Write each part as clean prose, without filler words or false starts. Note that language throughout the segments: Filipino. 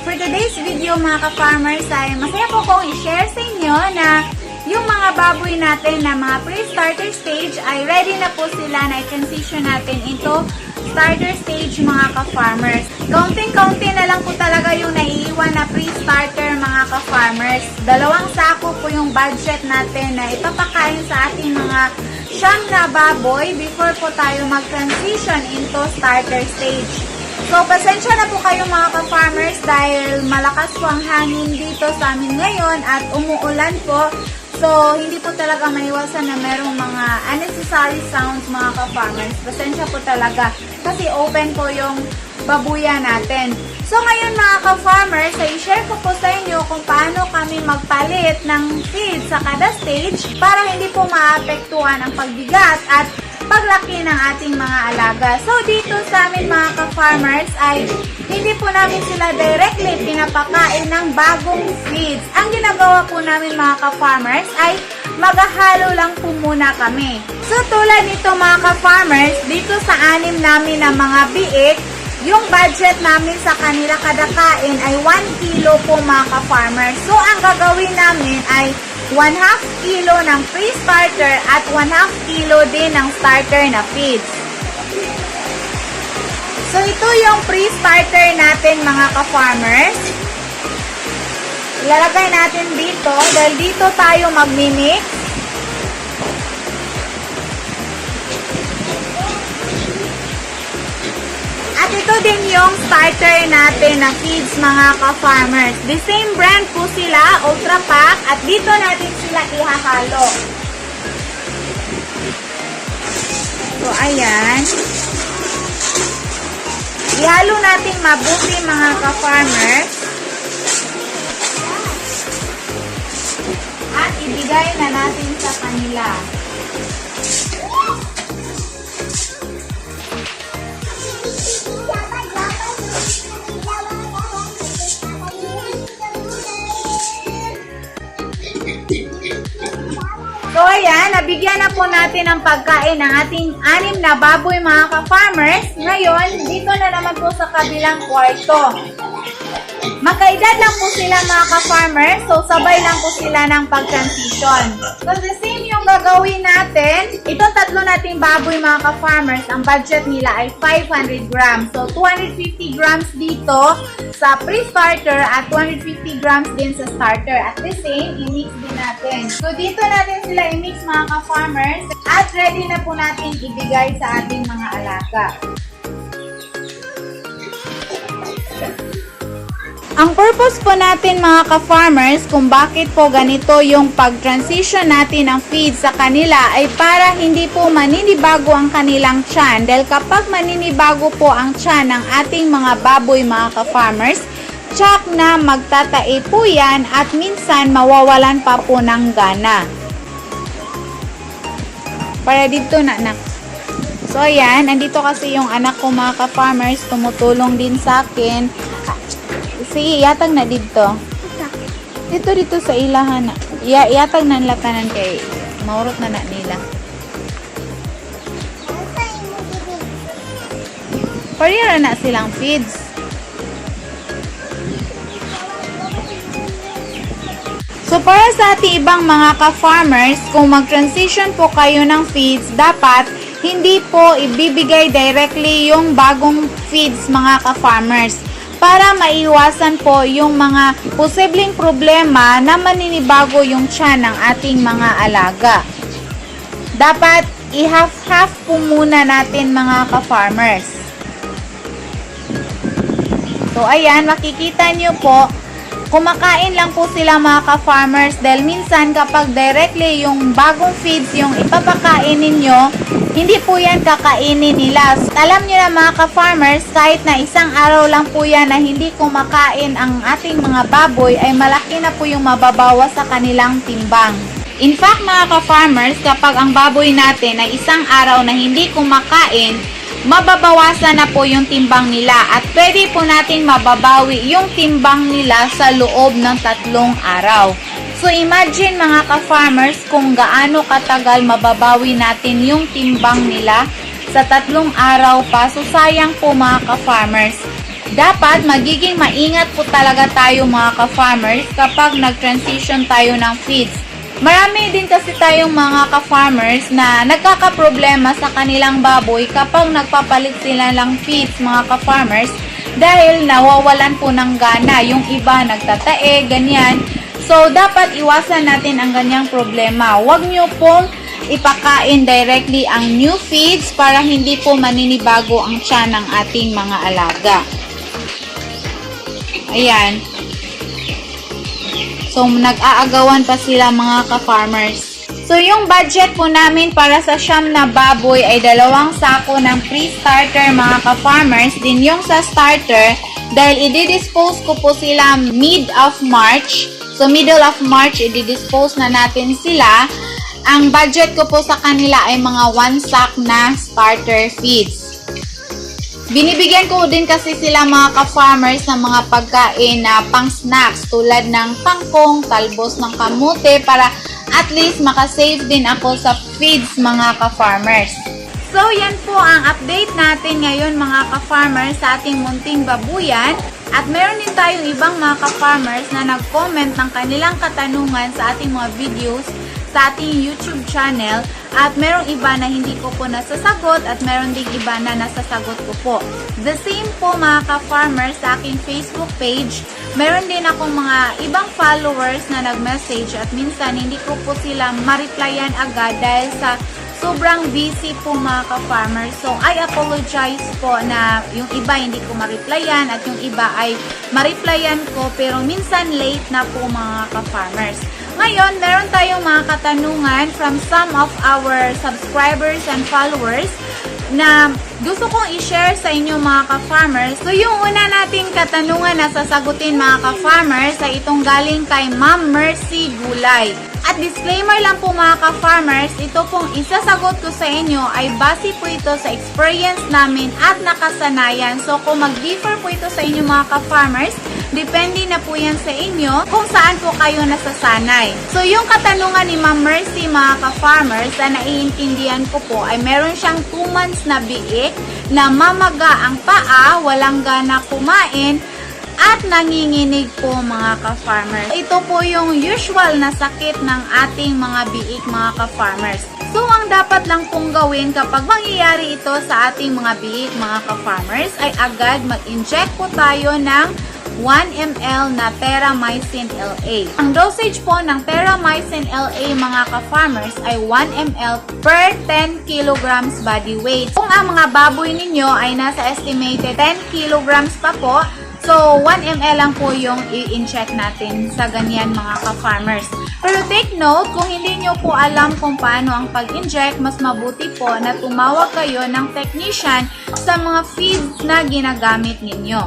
For today's video mga ka-farmers ay masaya po kong i-share sa inyo na yung mga baboy natin na mga pre-starter stage ay ready na po sila na i-transition natin into starter stage mga ka-farmers. Kaunting-kaunti na lang po talaga yung naiiwan na pre-starter mga ka-farmers. 2 sako po yung budget natin na ipapakain sa ating mga siyam na baboy before po tayo mag-transition into starter stage. So, pasensya na po kayo mga ka-farmers dahil malakas po ang hangin dito sa amin ngayon at umuulan po. So, hindi po talaga maiwasan na merong mga unnecessary sounds mga ka-farmers. Pasensya po talaga kasi open po yung babuya natin. So, ngayon mga ka-farmers, ay share ko po sa inyo kung paano kami magpalit ng feed sa kada stage para hindi po maapektuhan ang pagbigat at paglaki ng ating mga alaga. So, dito sa amin mga ka-farmers ay hindi po namin sila directly pinapakain ng bagong feeds. Ang ginagawa po namin mga ka-farmers ay maghahalo lang po muna kami. So, tulad nito mga ka-farmers, dito sa 6 namin na mga biik, yung budget namin sa kanila kada kain ay 1 kilo po mga ka-farmers. So, ang gagawin namin ay 1/2 kilo ng pre-starter at 1/2 kilo din ng starter na feeds. So, ito yung pre-starter natin mga ka-farmers. Ilalagay natin dito dahil dito tayo magmimix. At ito din yung starter natin na feeds mga ka-farmers. The same brand po sila, Ultra Pack, at dito natin sila ihahalo. So, ayan. Ihalo natin mabuti mga ka-farmers. At ibigay na natin sa kanila. So, ayan, nabigyan na po natin ng pagkain ng ating 6 na baboy mga ka-farmers. Ngayon, dito na naman po sa kabilang kwarto. Magkaedad lang po sila mga ka-farmers, so sabay lang po sila ng pag-transition. So, the same yung gagawin natin. Itong 3 nating baboy mga ka-farmers, ang budget nila ay 500 grams. So, 250 grams dito sa pre-starter at 250 grams din sa starter. At the same, i-mix din natin. So, dito natin sila i-mix mga ka-farmers at ready na po natin ibigay sa ating mga alaga. Ang purpose po natin mga ka-farmers kung bakit po ganito yung pag-transition natin ng feed sa kanila ay para hindi po maninibago ang kanilang tiyan. Dahil kapag maninibago po ang tiyan ng ating mga baboy mga ka-farmers, tsak na magtatae po yan at minsan mawawalan pa po ng gana. Para dito na anak. So ayan, andito kasi yung anak ko mga ka-farmers, tumutulong din sa akin. Sige, iatag na dito. Dito sa ilahan na. Iatag na nila tanan kay maurot na nila. Parira na silang feeds. So, para sa ating ibang mga ka-farmers, kung mag-transition po kayo ng feeds, dapat hindi po ibibigay directly yung bagong feeds mga ka-farmers. Para maiwasan po yung mga posibleng problema na maninibago yung tiyan ng ating mga alaga. Dapat i-half-half po muna natin mga ka-farmers. So, ayan, makikita nyo po, kumakain lang po sila mga ka-farmers dahil minsan kapag directly yung bagong feeds yung ipapakain ninyo, hindi po yan kakainin nila. Alam nyo na mga ka-farmers, kahit na isang araw lang po yan na hindi kumakain ang ating mga baboy, ay malaki na po yung mababawas sa kanilang timbang. In fact mga ka-farmers, kapag ang baboy natin ay isang araw na hindi kumakain, mababawasan na po yung timbang nila at pwede po natin mababawi yung timbang nila sa loob ng 3 araw. So, imagine mga ka-farmers kung gaano katagal mababawi natin yung timbang nila sa 3 araw pa. So, sayang po mga ka-farmers. dapat magiging maingat po talaga tayo mga ka-farmers kapag nag-transition tayo ng feeds. Marami din kasi tayong mga ka-farmers na nagkakaproblema sa kanilang baboy kapag nagpapalit sila ng feeds mga ka-farmers dahil nawawalan po ng gana. Yung iba nagtatae, ganyan. So, dapat iwasan natin ang ganyang problema. Huwag nyo pong ipakain directly ang new feeds para hindi po maninibago ang tiyan ng ating mga alaga. Ayan. So, nag-aagawan pa sila mga ka-farmers. So, yung budget po namin para sa siyam na baboy ay 2 sako ng pre-starter mga ka-farmers. Din yung sa starter, dahil i-dispose ko po sila mid of March. So, middle of March, i-dispose na natin sila. Ang budget ko po sa kanila ay mga 1 sack na starter feeds. Binibigyan ko din kasi sila mga ka-farmers ng mga pagkain na pang-snacks tulad ng kangkong, talbos ng kamote para at least makasave din ako sa feeds mga ka-farmers. So, yan po ang update natin ngayon mga ka-farmers sa ating munting babuyan. At meron din tayong ibang mga ka-farmers na nag-comment ng kanilang katanungan sa ating mga videos sa ating YouTube channel. At merong iba na hindi ko po nasasagot at meron ding iba na nasasagot ko po. The same po mga ka-farmers sa aking Facebook page. Meron din akong mga ibang followers na nag-message at minsan hindi ko po sila ma-replyan agad dahil sa sobrang busy po mga ka-farmers. So, I apologize po na yung iba hindi ko ma-replyan at yung iba ay ma-replyan ko pero minsan late na po mga ka-farmers. Ngayon, meron tayong mga katanungan from some of our subscribers and followers na gusto kong i-share sa inyo mga ka-farmers. So, yung una nating katanungan na sasagutin mga ka-farmers ay itong galing kay Ma'am Mercy Gulay. At disclaimer lang po mga ka-farmers, ito pong isasagot ko sa inyo ay base po ito sa experience namin at nakasanayan. So, kung mag-differ po ito sa inyo mga ka-farmers, depende na po yan sa inyo kung saan po kayo nasasanay. So, yung katanungan ni Ma'am Mercy mga ka-farmers na naiintindihan ko po ay meron siyang 2 months na biik na mamaga ang paa, walang gana kumain, at nanginginig po mga ka-farmers. Ito po yung usual na sakit ng ating mga biik mga ka-farmers. So, ang dapat lang pong gawin kapag mangyayari ito sa ating mga biik mga ka-farmers ay agad mag-inject po tayo ng 1 ml na Terramycin LA. Ang dosage po ng Terramycin LA mga ka-farmers ay 1 ml per 10 kilograms body weight. Kung ang mga baboy ninyo ay nasa estimated 10 kilograms pa po, so 1 ml lang po yung i-inject natin sa ganyan mga ka-farmers. Pero take note, kung hindi nyo po alam kung paano ang pag-inject, mas mabuti po na tumawag kayo ng technician sa mga feeds na ginagamit ninyo.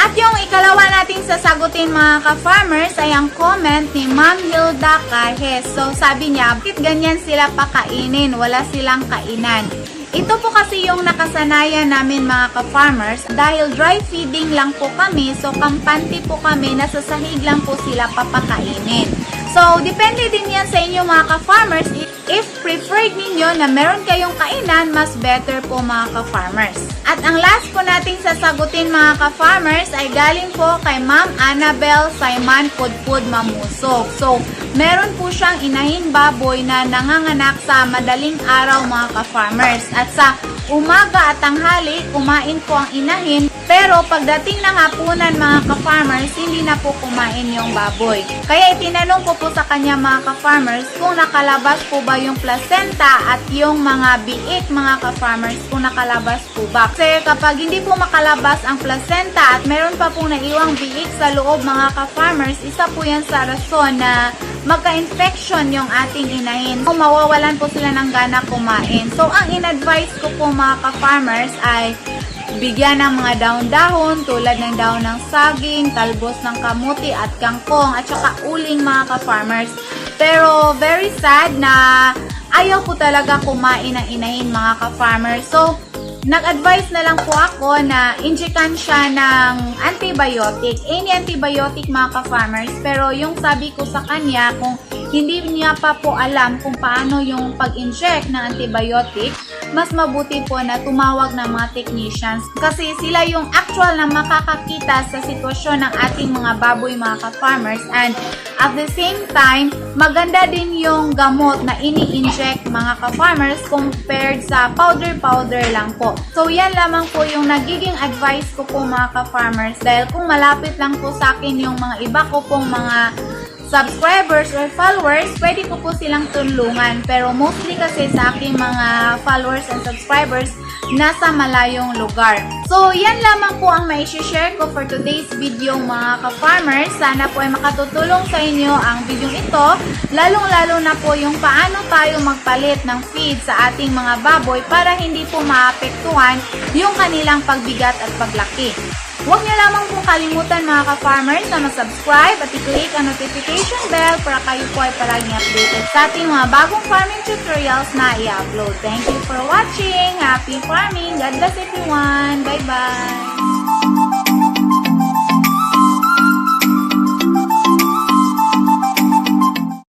At yung ikalawa nating sasagutin mga ka-farmers ay ang comment ni Ma'am Hilda Cajes. So sabi niya, bakit ganyan sila pakainin? Wala silang kainan. Ito po kasi yung nakasanayan namin mga ka-farmers dahil dry feeding lang po kami. So kampante po kami na sa sahig lang po sila papakainin. So, depende din yan sa inyo mga ka-farmers. If preferred ninyo na meron kayong kainan, mas better po mga ka-farmers. At ang last po nating sasagutin mga ka-farmers ay galing po kay Ma'am Annabel Simon Pudpud Mamusog. So, meron po siyang inahin baboy na nanganganak sa madaling araw mga ka-farmers. At sa umaga at tanghali, kumain po ang inahin. Pero pagdating ng hapunan mga ka-farmers, hindi na po kumain yung baboy. Kaya itinanong ko po sa kanya mga ka-farmers kung nakalabas po ba yung placenta at yung mga biik mga ka-farmers kung nakalabas po ba. Kasi kapag hindi po makalabas ang placenta at meron pa pong naiwang biik sa loob mga ka-farmers, isa po yan sa rason na magka-infection yung ating inahin. Kung mawawalan po sila ng gana kumain. So, ang in-advise ko po mga ka-farmers ay bigyan ng mga dahon-dahon tulad ng dahon ng saging, talbos ng kamuti at kangkong at saka uling mga ka-farmers. Pero very sad na ayaw po talaga kumain ng inahin mga ka-farmers. So, nag-advise na lang po ako na injekan siya ng antibiotic. Any antibiotic mga ka-farmers. Pero yung sabi ko sa kanya, kung hindi niya pa po alam kung paano yung pag-inject ng antibiotic, mas mabuti po na tumawag ng mga technicians kasi sila yung actual na makakakita sa sitwasyon ng ating mga baboy, mga ka-farmers, and at the same time, maganda din yung gamot na ini-inject mga ka-farmers compared sa powder lang po. So yan lamang po yung nagiging advice ko po mga ka-farmers dahil kung malapit lang po sa akin yung mga iba ko pong mga subscribers or followers, pwede ko po silang tulungan. Pero mostly kasi sa aking mga followers and subscribers, nasa malayong lugar. So, yan lamang po ang mai-share ko for today's video mga ka-farmers. Sana po ay makatutulong sa inyo ang video ito, lalong-lalo na po yung paano tayo magpalit ng feed sa ating mga baboy para hindi po maapektuhan yung kanilang pagbigat at paglaki. Huwag niyo lamang pong kalimutan mga ka-farmers na mag-subscribe at i-click ang notification bell para kayo po ay palaging updated sa ating mga bagong farming tutorials na i-upload. Thank you for watching! Happy farming! God bless everyone! Bye-bye!